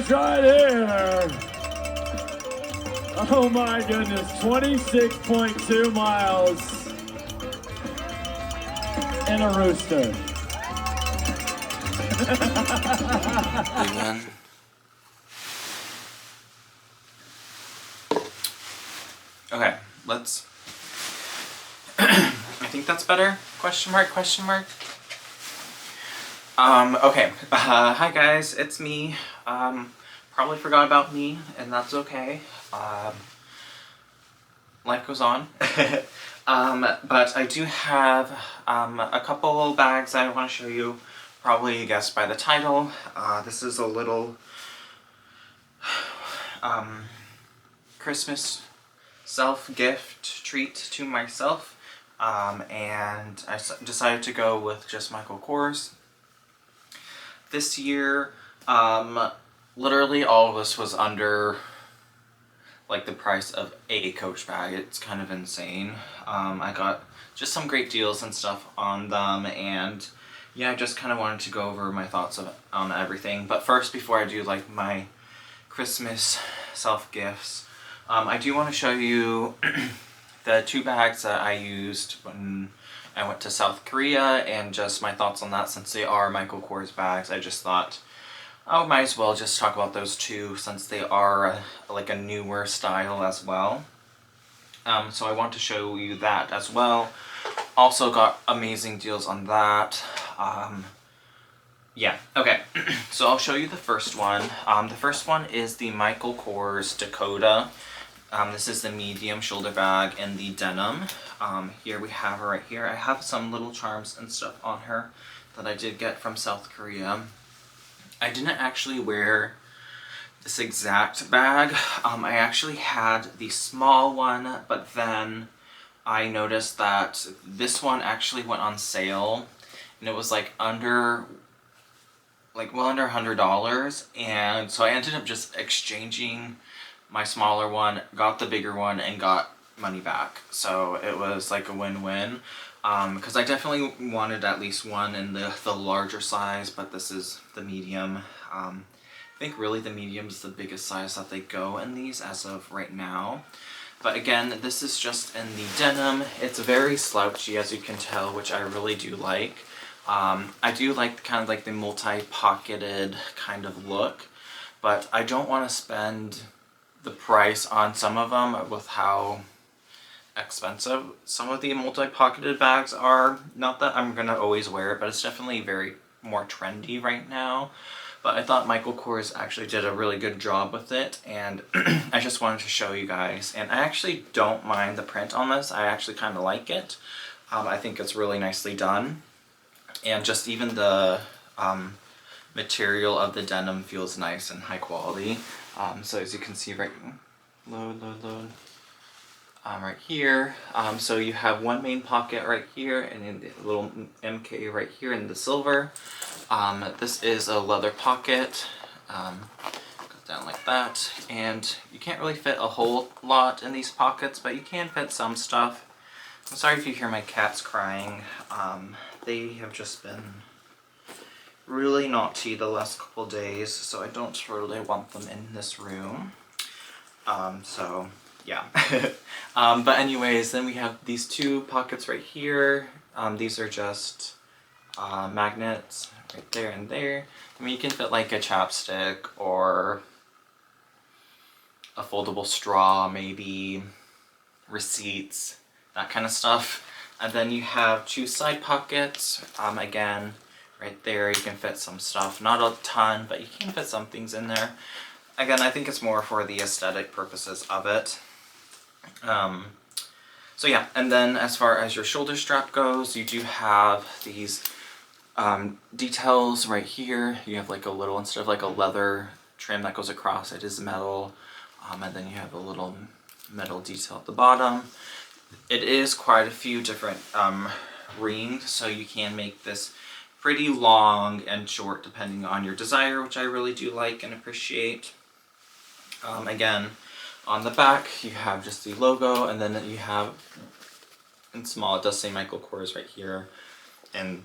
Kors right here. Oh my goodness, 26.2 miles in a rooster. Amen. Okay, let's... I think that's better? Question mark, question mark? Okay. Hi guys, it's me. Probably forgot about me, and that's okay. Life goes on. But I do have a couple bags I want to show you. Probably guessed by the title. This is a little Christmas self-gift treat to myself. And I decided to go with just Michael Kors. This year, literally all of this was under like the price of a Coach bag. It's kind of insane. I got just some great deals and stuff on them, and yeah, I just kind of wanted to go over my thoughts on everything. But first, before I do like my Christmas self-gifts, I do want to show you the 2 bags that I used when I went to South Korea, and just my thoughts on that. Since they are Michael Kors bags, I just thought I might as well just talk about those 2 since they are like a newer style as well. So I want to show you that as well. Also got amazing deals on that. Yeah, okay. So I'll show you the first one. The first one is the Michael Kors Dakota. This is the medium shoulder bag in the denim. Here we have her right here. I have some little charms and stuff on her that I did get from South Korea. I didn't actually wear this exact bag. I actually had the small one, but then I noticed that this one actually went on sale, and it was like well under $100, and so I ended up just exchanging my smaller one, got the bigger one, and got money back. So it was like a win-win, because I definitely wanted at least one in the larger size, but this is the medium. I think really the medium is the biggest size that they go in these as of right now. But again, this is just in the denim. It's very slouchy, as you can tell, which I really do like. I do like kind of like the multi-pocketed kind of look, but I don't want to spend the price on some of them with how expensive some of the multi-pocketed bags are. Not that I'm gonna always wear it, but it's definitely very more trendy right now. But I thought Michael Kors actually did a really good job with it, and I just wanted to show you guys. And I actually don't mind the print on this. I actually kind of like it. I think it's really nicely done, and just even the material of the denim feels nice and high quality. So as you can see, right right here, so you have one main pocket right here, and then the little MK right here in the silver. This is a leather pocket, goes down like that, and you can't really fit a whole lot in these pockets, but you can fit some stuff. I'm sorry if you hear my cats crying. They have just been really naughty the last couple days, so I don't really want them in this room. So yeah. But anyways, then we have these 2 pockets right here. These are just magnets right there and there. I mean, you can fit like a chapstick or a foldable straw, maybe receipts, that kind of stuff. And then you have 2 side pockets. Again, right there, you can fit some stuff. Not a ton, but you can fit some things in there. Again, I think it's more for the aesthetic purposes of it. So yeah, and then as far as your shoulder strap goes, you do have these details right here. You have like a little, instead of like a leather trim that goes across, it is metal. And then you have a little metal detail at the bottom. It is quite a few different rings, so you can make this pretty long and short depending on your desire, which I really do like and appreciate. Again, on the back you have just the logo, and then you have in small, it does say Michael Kors right here in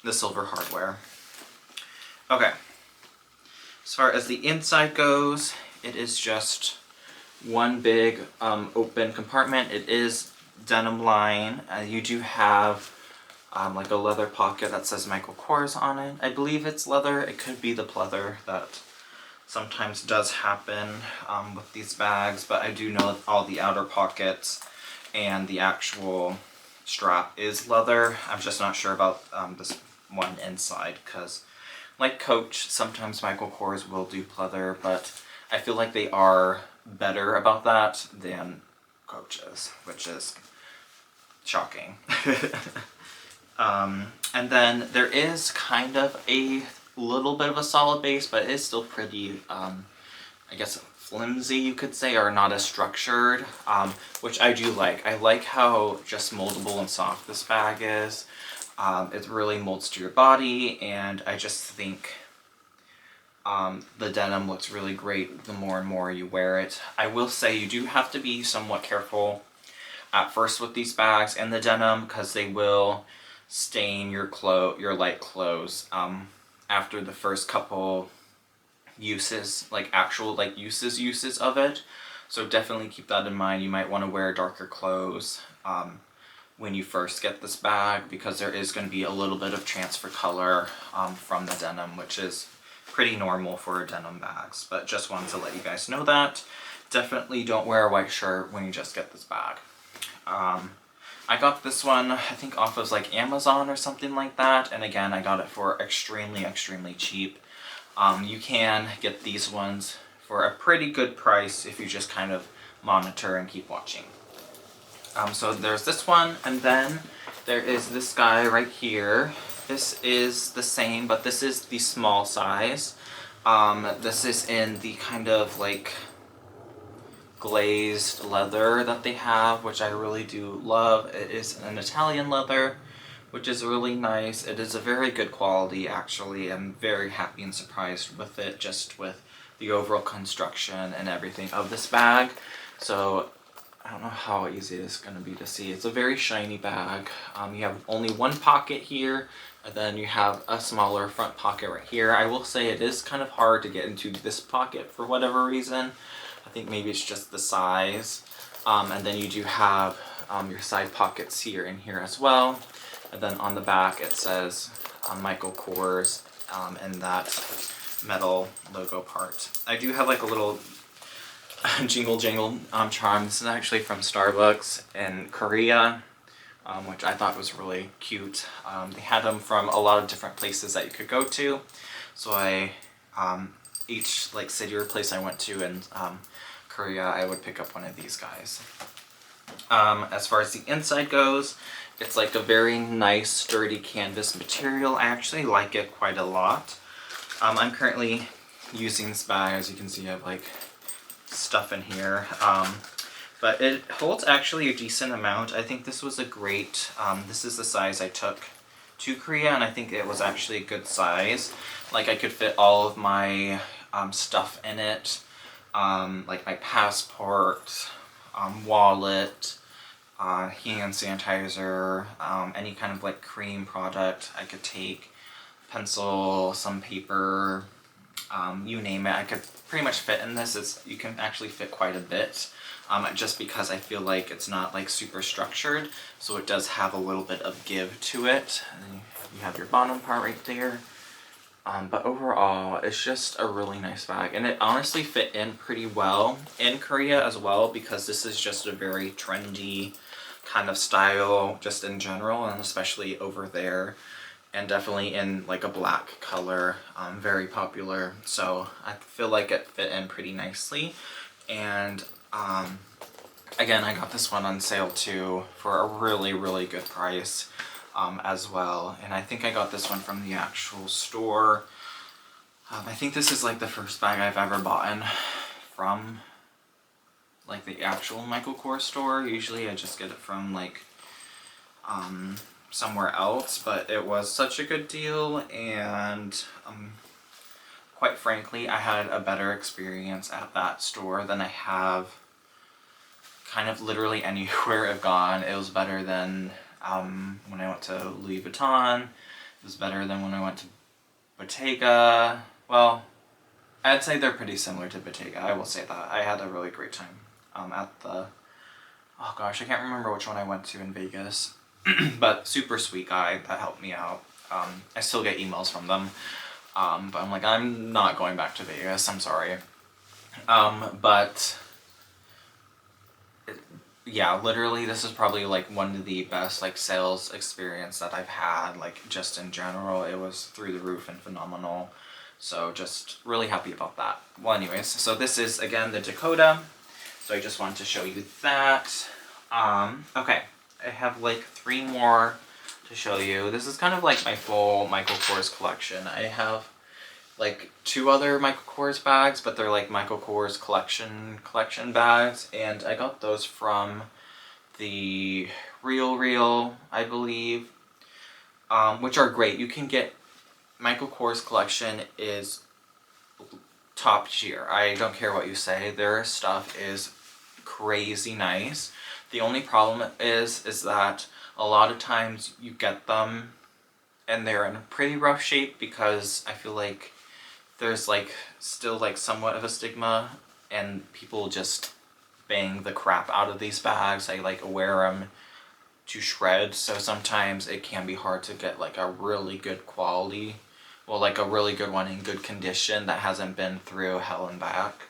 the silver hardware. Okay, As far as the inside goes, it is just one big open compartment. It is denim line. You do have like a leather pocket that says Michael Kors on it. I believe it's leather. It could be the pleather that sometimes does happen with these bags, but I do know all the outer pockets and the actual strap is leather. I'm just not sure about this one inside, because like Coach, sometimes Michael Kors will do pleather, but I feel like they are better about that than Coach is, which is shocking. And then there is kind of a little bit of a solid base, but it's still pretty, I guess, flimsy, you could say, or not as structured, which I do like. I like how just moldable and soft this bag is. It really molds to your body, and I just think the denim looks really great the more and more you wear it. I will say you do have to be somewhat careful at first with these bags and the denim, because they will stain your light clothes after the first couple uses, like actual like uses of it. So definitely keep that in mind. You might want to wear darker clothes when you first get this bag, because there is going to be a little bit of transfer color from the denim, which is pretty normal for denim bags, but just wanted to let you guys know that. Definitely don't wear a white shirt when you just get this bag. I got this one, I think off of like Amazon or something like that, and again, I got it for extremely cheap. You can get these ones for a pretty good price if you just kind of monitor and keep watching. So there's this one, and then there is this guy right here. This is the same, but this is the small size. This is in the kind of like glazed leather that they have, which I really do love. It is an Italian leather, which is really nice. It is a very good quality, actually. I'm very happy and surprised with it, just with the overall construction and everything of this bag. So I don't know how easy it is going to be to see. It's a very shiny bag. You have only one pocket here, and then you have a smaller front pocket right here. I will say it is kind of hard to get into this pocket for whatever reason. I think maybe it's just the size. And then you do have your side pockets here and here as well. And then on the back it says Michael Kors and that metal logo part. I do have like a little jingle jangle charm. This is actually from Starbucks in Korea, which I thought was really cute. They had them from a lot of different places that you could go to. So I, each like city or place I went to in Korea, I would pick up one of these guys. As far as the inside goes, it's like a very nice sturdy canvas material. I actually like it quite a lot. I'm currently using this bag. As you can see, I have like stuff in here, but it holds actually a decent amount. I think this was a great, this is the size I took to Korea, and I think it was actually a good size. Like I could fit all of my stuff in it, like my passport, wallet, hand sanitizer, any kind of like cream product I could take, pencil, some paper, you name it. I could pretty much fit in this. You can actually fit quite a bit, just because I feel like it's not like super structured, so it does have a little bit of give to it. And then you have your bottom part right there. But overall, it's just a really nice bag, and it honestly fit in pretty well in Korea as well, because this is just a very trendy kind of style just in general, and especially over there, and definitely in like a black color, very popular. So I feel like it fit in pretty nicely. And again, I got this one on sale too for a really good price as well. And I think I got this one from the actual store. I think this is like the first bag I've ever bought from like the actual Michael Kors store. Usually I just get it from like somewhere else, but it was such a good deal, and quite frankly, I had a better experience at that store than I have kind of literally anywhere I've gone. It was better than when I went to Louis Vuitton. It was better than when I went to Bottega. Well, I'd say they're pretty similar to Bottega. I will say that. I had a really great time at the, oh gosh, I can't remember which one I went to in Vegas, but super sweet guy that helped me out. I still get emails from them, but I'm like, I'm not going back to Vegas, I'm sorry. But yeah, literally this is probably like one of the best like sales experience that I've had, like just in general. It was through the roof and phenomenal. So just really happy about that. Well, anyways, so this is again the Dakota. So I just wanted to show you that. Okay, I have like 3 more to show you. This is kind of like my full Michael Kors collection. I have like 2 other Michael Kors bags, but they're like Michael Kors collection bags, and I got those from the Real, I believe, which are great. You can get Michael Kors collection is top tier. I don't care what you say. Their stuff is crazy nice. The only problem is that a lot of times you get them and they're in pretty rough shape, because I feel like there's like still like somewhat of a stigma and people just bang the crap out of these bags. I like wear them to shreds, so sometimes it can be hard to get like a really good quality, well, like a really good one in good condition that hasn't been through hell and back.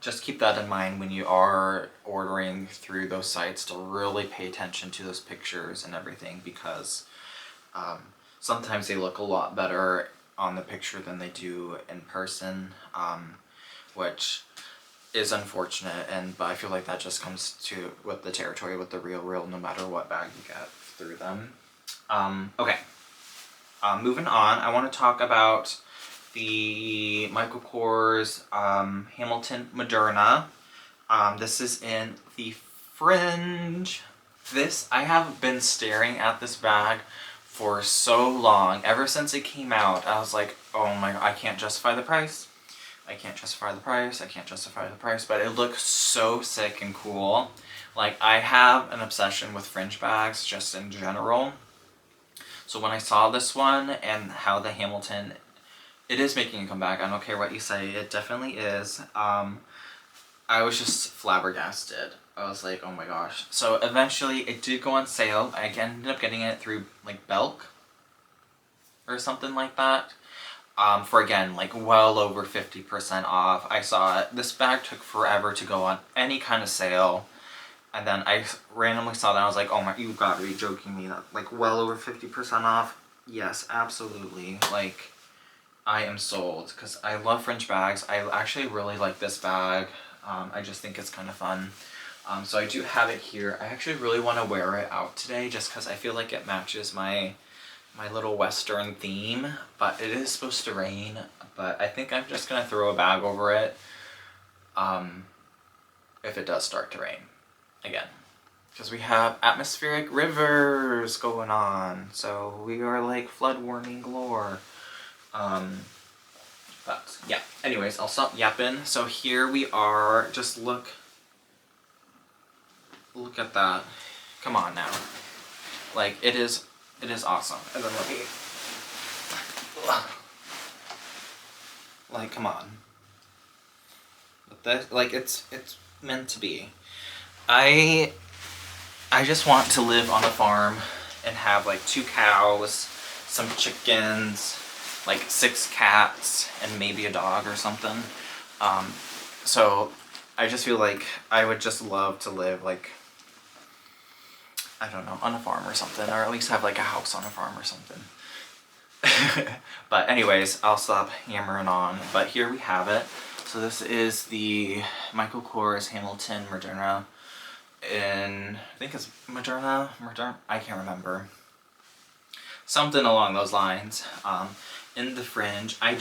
Just keep that in mind when you are ordering through those sites, to really pay attention to those pictures and everything, because sometimes they look a lot better on the picture than they do in person, which is unfortunate, but I feel like that just comes to with the territory with the Real, no matter what bag you get through them. Okay, moving on, I want to talk about the Michael Kors Hamilton Moderna. This is in the fringe. I have been staring at this bag for so long. Ever since it came out, I was like, oh my god, I can't justify the price. I can't justify the price. I can't justify the price. But it looks so sick and cool. Like, I have an obsession with fringe bags just in general. So when I saw this one and how the Hamilton, it is making a comeback. I don't care what you say. It definitely is. I was just flabbergasted. I was like, oh my gosh. So eventually it did go on sale. I ended up getting it through like Belk or something like that. For again, like well over 50% off. I saw it. This bag took forever to go on any kind of sale. And then I randomly saw that. I was like, oh my, you gotta be joking me. That, like well over 50% off? Yes, absolutely. Like, I am sold, because I love fringe bags. I actually really like this bag. I just think it's kind of fun. So I do have it here. I actually really want to wear it out today, just because I feel like it matches my little Western theme, but it is supposed to rain, but I think I'm just going to throw a bag over it if it does start to rain again, because we have atmospheric rivers going on, so we are like flood warning galore. But yeah, anyways, I'll stop yapping. So here we are. Just look at that. Come on now. Like, it is awesome. And then let me, like, come on. But that, like, it's meant to be. I just want to live on a farm and have like 2 cows, some chickens, like 6 cats, and maybe a dog or something. So I just feel like I would just love to live like, I don't know, on a farm or something, or at least have like a house on a farm or something. But anyways, I'll stop hammering on. But here we have it. So this is the Michael Kors Hamilton Moderna in, I think it's Moderna, I can't remember. Something along those lines. In the fringe. I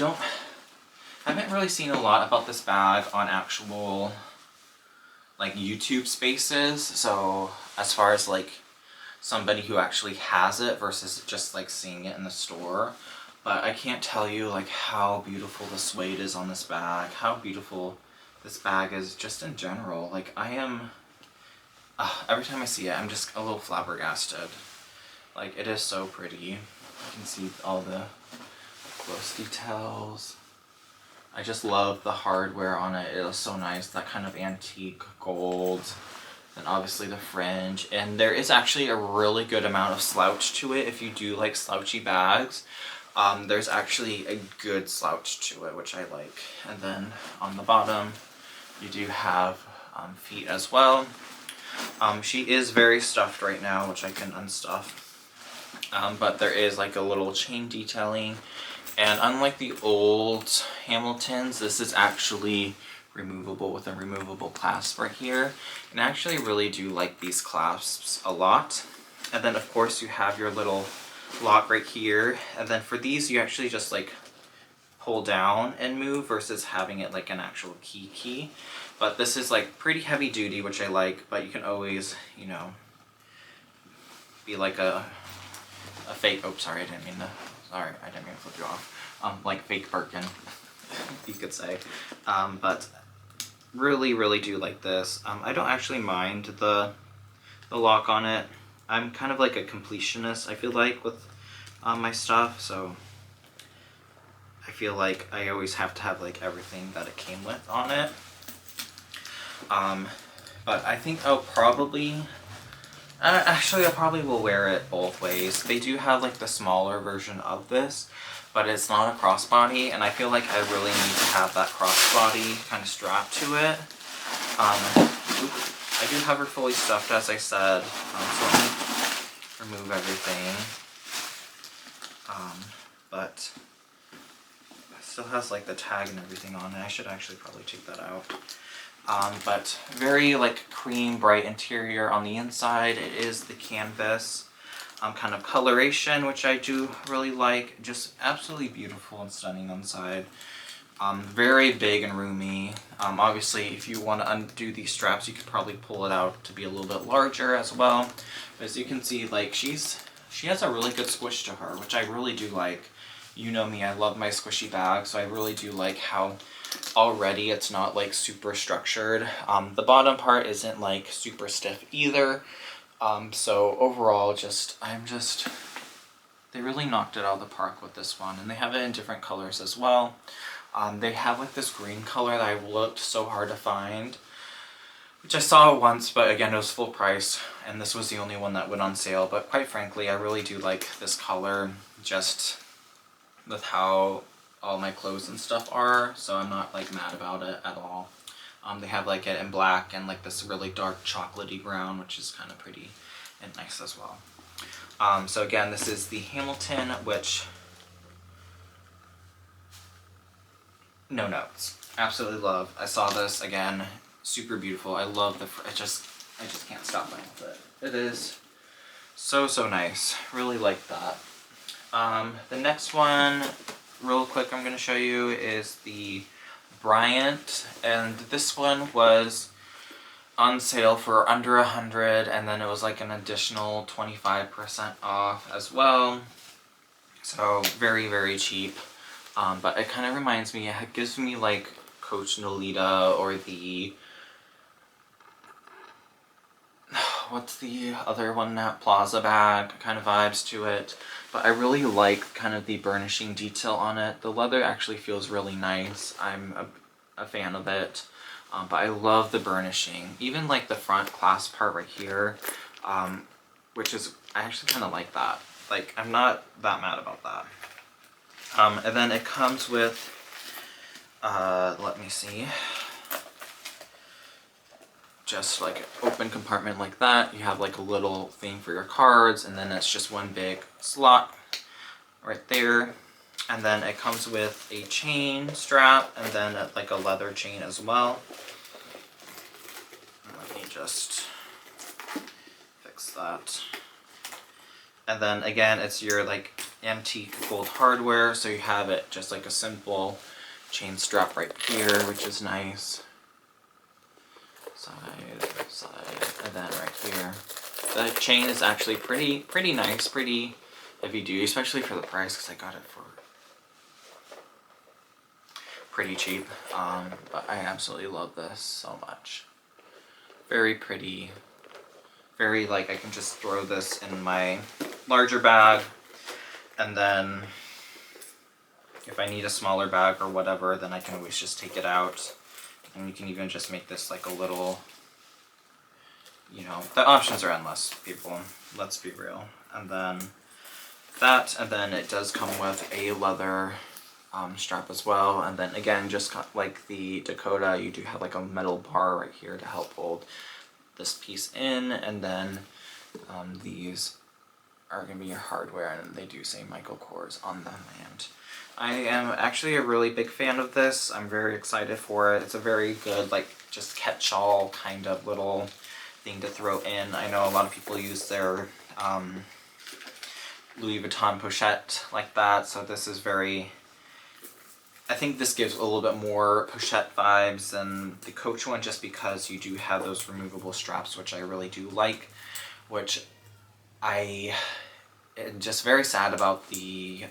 haven't really seen a lot about this bag on actual like YouTube spaces, so as far as like somebody who actually has it versus just like seeing it in the store, but I can't tell you like how beautiful the suede is on this bag, how beautiful this bag is just in general. Like, I am, every time I see it, I'm just a little flabbergasted. Like, it is so pretty. You can see all the Close details. I just love the hardware on it. It is so nice. That kind of antique gold. And obviously the fringe. And there is actually a really good amount of slouch to it if you do like slouchy bags. There's actually a good slouch to it, which I like. And then on the bottom, you do have feet as well. She is very stuffed right now, which I can unstuff. But there is like a little chain detailing. And unlike the old Hamiltons, this is actually removable with a removable clasp right here. And I actually really do like these clasps a lot. And then of course you have your little lock right here. And then for these you actually just like pull down and move versus having it like an actual key. But this is like pretty heavy duty, which I like, but you can always, you know, be like a fake, oh sorry, I didn't mean to flip you off. Like fake Birkin, you could say. But really do like this. I don't actually mind the lock on it. I'm kind of like a completionist, I feel like, with my stuff, so I feel like I always have to have like everything that it came with on it. But I think I'll probably, actually I probably will wear it both ways. They do have like the smaller version of this, but it's not a crossbody, and I feel like I really need to have that crossbody kind of strapped to it. I do have her fully stuffed, as I said, so let me remove everything. But it still has like the tag and everything on it. I should actually probably take that out. But very like cream bright interior on the inside. It is the canvas kind of coloration, which I do really like. Just absolutely beautiful and stunning on the side. Very big and roomy. Obviously if you want to undo these straps, you could probably pull it out to be a little bit larger as well. But as you can see, like she has a really good squish to her, which I really do like. You know me, I love my squishy bags, so I really do like how already it's not like super structured. The bottom part isn't like super stiff either. So overall, they really knocked it out of the park with this one, and they have it in different colors as well. They have like this green color that I looked so hard to find, which I saw once, but again it was full price, and this was the only one that went on sale. But quite frankly, I really do like this color, just with how all my clothes and stuff are, so I'm not like mad about it at all. They have like it in black and like this really dark chocolatey brown, which is kind of pretty and nice as well. So again, this is the Hamilton, which, no notes, absolutely love. I saw this again, super beautiful. I love I just can't stop playing with it. It is so nice. Really like that. The next one, real quick, I'm going to show you is the Bryant, and this one was on sale for under $100, and then it was like an additional 25% off as well. So very cheap. But it kind of reminds me, it gives me like Coach Nolita or the, what's the other one now, Plaza bag kind of vibes to it. But I really like kind of the burnishing detail on it. The leather actually feels really nice. I'm a fan of it. But I love the burnishing. Even like the front clasp part right here, which is, I actually kind of like that. Like, I'm not that mad about that. And then it comes with, let me see, just like an open compartment like that. You have like a little thing for your cards, and then it's just one big slot right there. And then it comes with a chain strap, and then like a leather chain as well. Let me just fix that. And then again, it's your like antique gold hardware, so you have it just like a simple chain strap right here, which is nice. Side, and then right here. The chain is actually pretty nice, pretty heavy duty, especially for the price, because I got it for pretty cheap. But I absolutely love this so much. Very pretty. Very, like, I can just throw this in my larger bag, and then if I need a smaller bag or whatever, then I can always just take it out. And you can even just make this like a little, you know, the options are endless, people. Let's be real. And then that, and then it does come with a leather strap as well. And then again, just like the Dakota, you do have like a metal bar right here to help hold this piece in. And then these are going to be your hardware, and they do say Michael Kors on them. And I am actually a really big fan of this. I'm very excited for it. It's a very good, like, just catch-all kind of little thing to throw in. I know a lot of people use their Louis Vuitton pochette like that, so this is very... I think this gives a little bit more pochette vibes than the Coach one, just because you do have those removable straps, which I really do like, which I am just very sad about the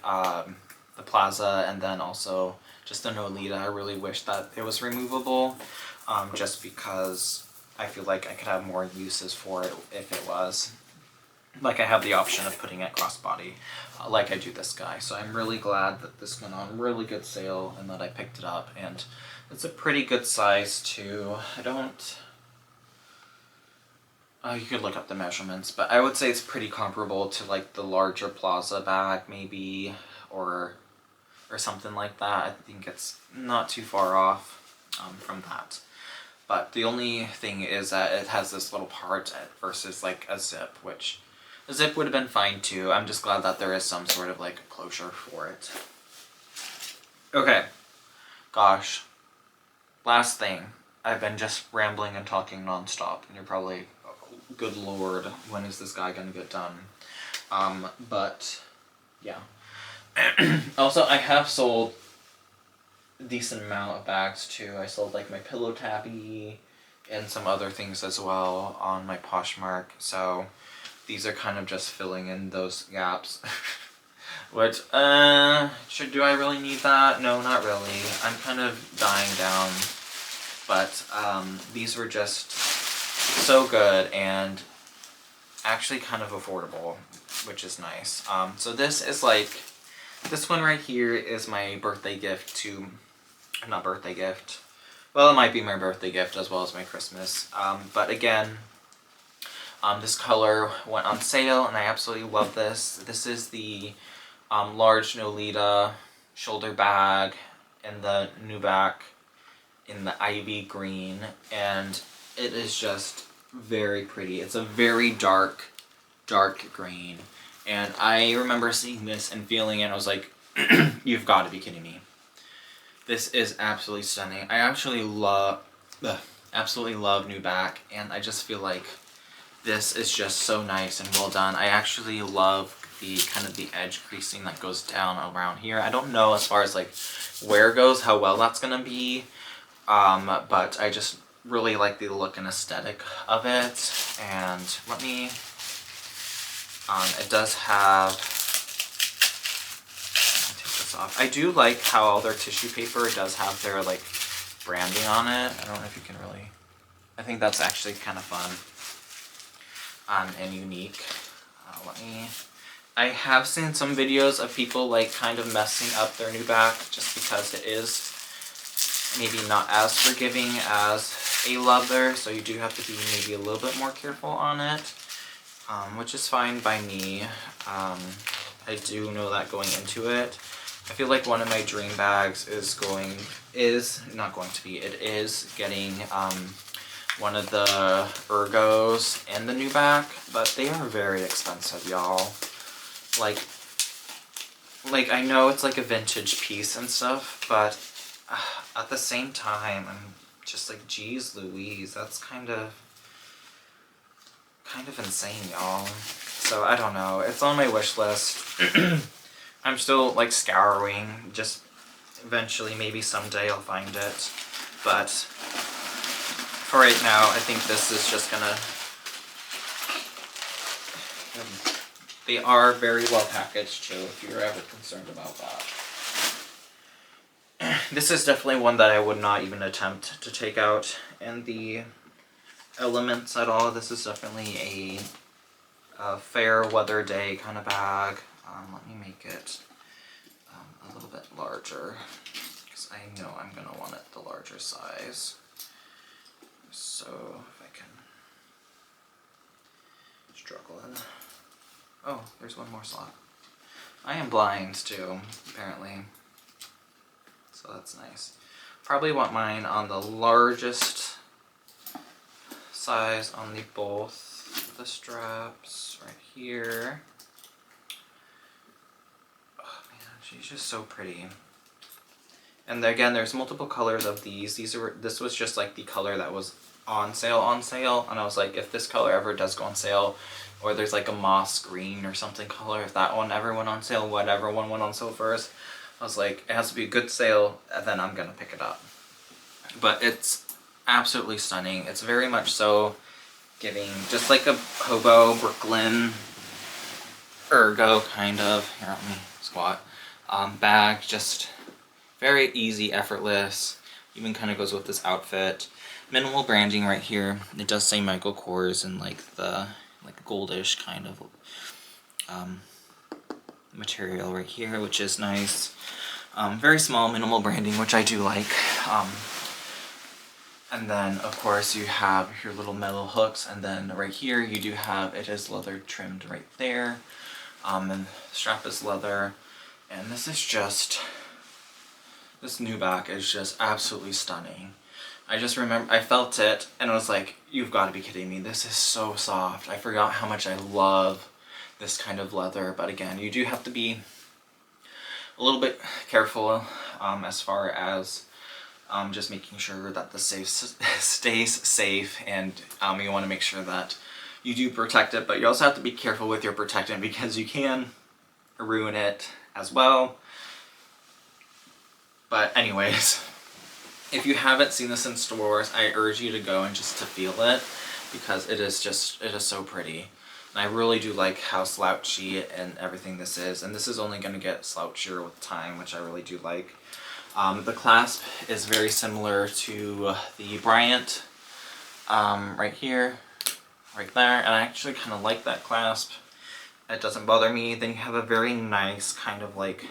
Plaza, and then also just the Nolita. I really wish that it was removable, just because I feel like I could have more uses for it if it was. Like, I have the option of putting it crossbody, like I do this guy. So I'm really glad that this went on really good sale and that I picked it up. And it's a pretty good size too. I don't... you could look up the measurements, but I would say it's pretty comparable to like the larger Plaza bag maybe, or something like that. I think it's not too far off from that. But the only thing is that it has this little part versus like a zip, which a zip would have been fine too. I'm just glad that there is some sort of like closure for it. Okay, gosh, last thing. I've been just rambling and talking nonstop, and you're probably, oh, good lord, when is this guy gonna get done? But yeah. Also, I have sold a decent amount of bags too. I sold like my pillow tabby and some other things as well on my Poshmark. So these are kind of just filling in those gaps. Which, do I really need that? No, not really. I'm kind of dying down. But these were just so good and actually kind of affordable, which is nice. So this is like, this one right here is my birthday gift to, not birthday gift, well, it might be my birthday gift as well as my Christmas. But again, this color went on sale and I absolutely love this. This is the large Nolita shoulder bag in the nuback in the ivy green, and it is just very pretty. It's a very dark green, and I remember seeing this and feeling it, and I was like, you've got to be kidding me. This is absolutely stunning. I absolutely love nuback, and I just feel like this is just so nice and well done. I actually love the kind of the edge creasing that goes down around here. I don't know as far as like where it goes, how well that's gonna be, but I just really like the look and aesthetic of it. And let me, it does have, I'll take this off. I do like how all their tissue paper does have their like branding on it. I don't know if you can really, I think that's actually kind of fun and unique. I have seen some videos of people like kind of messing up their nuback just because it is maybe not as forgiving as a leather, so you do have to be maybe a little bit more careful on it, which is fine by me. I do know that going into it. I feel like one of my dream bags is getting one of the ergos and the nuback, but they are very expensive, y'all. Like I know it's like a vintage piece and stuff, but at the same time, I'm just like, geez Louise, that's kind of insane, y'all. So I don't know, it's on my wish list. I'm still like scouring, just eventually, maybe someday I'll find it, but for right now, I think this is just gonna, they are very well packaged too, if you're ever concerned about that. This is definitely one that I would not even attempt to take out in the elements at all. This is definitely a fair weather day kind of bag. Let me make it a little bit larger because I know I'm gonna want it the larger size. So if I can struggle in. Oh, there's one more slot. I am blind too, apparently. So that's nice. Probably want mine on the largest size on the both the straps right here. Oh man, she's just so pretty. And again, there's multiple colors of these. This was just like the color that was on sale, and I was like, if this color ever does go on sale, or there's like a moss green or something color, if that one ever went on sale, whatever one went on sale first, I was like, it has to be a good sale, and then I'm gonna pick it up. But it's absolutely stunning. It's very much so giving just like a hobo Brooklyn ergo kind of, here, let me squat, bag, just very easy, effortless, even kind of goes with this outfit. Minimal branding right here. It does say Michael Kors in like the goldish kind of material right here, which is nice. Very small, minimal branding, which I do like. And then of course you have your little metal hooks, and then right here you do have, it is leather trimmed right there. And the strap is leather, and this is just, this new back is just absolutely stunning. I just remember, I felt it, and I was like, you've got to be kidding me. This is so soft. I forgot how much I love this kind of leather. But again, you do have to be a little bit careful as far as just making sure that the safe stays safe, and you want to make sure that you do protect it. But you also have to be careful with your protectant, because you can ruin it as well. But anyways, if you haven't seen this in stores, I urge you to go and just to feel it, because it is so pretty. And I really do like how slouchy and everything this is, and this is only going to get slouchier with time, which I really do like. The clasp is very similar to the Bryant, right here, right there, and I actually kind of like that clasp. It doesn't bother me. Then you have a very nice kind of like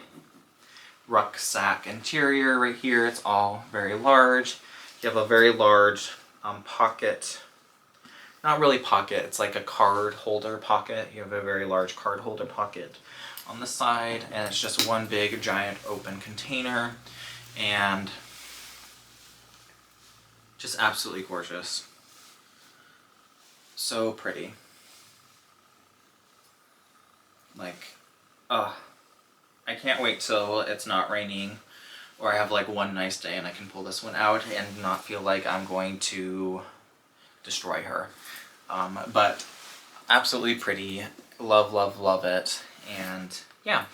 rucksack interior right here. It's all very large. You have a very large pocket, not really pocket, it's like a card holder pocket. You have a very large card holder pocket on the side, and it's just one big giant open container, and just absolutely gorgeous. So pretty. Like, I can't wait till it's not raining, or I have like one nice day and I can pull this one out and not feel like I'm going to destroy her. But absolutely pretty. Love, love, love it. And yeah.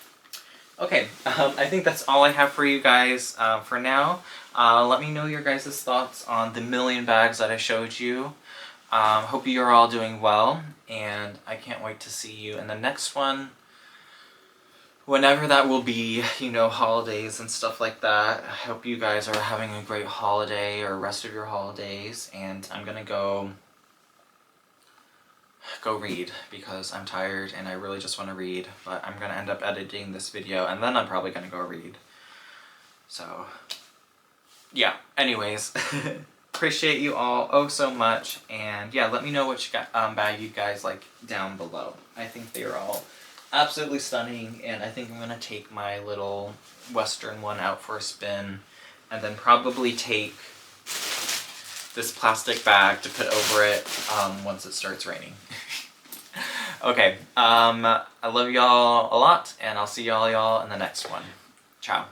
Okay, I think that's all I have for you guys for now. Let me know your guys' thoughts on the million bags that I showed you. Hope you're all doing well, and I can't wait to see you in the next one. Whenever that will be, you know, holidays and stuff like that. I hope you guys are having a great holiday or rest of your holidays, and I'm gonna go read because I'm tired and I really just want to read, but I'm gonna end up editing this video and then I'm probably gonna go read. So yeah, anyways, appreciate you all oh so much, and yeah, let me know which bag you guys like down below. I think they are all absolutely stunning, and I think I'm gonna take my little Western one out for a spin, and then probably take this plastic bag to put over it once it starts raining. Okay, I love y'all a lot, and I'll see y'all in the next one. Ciao.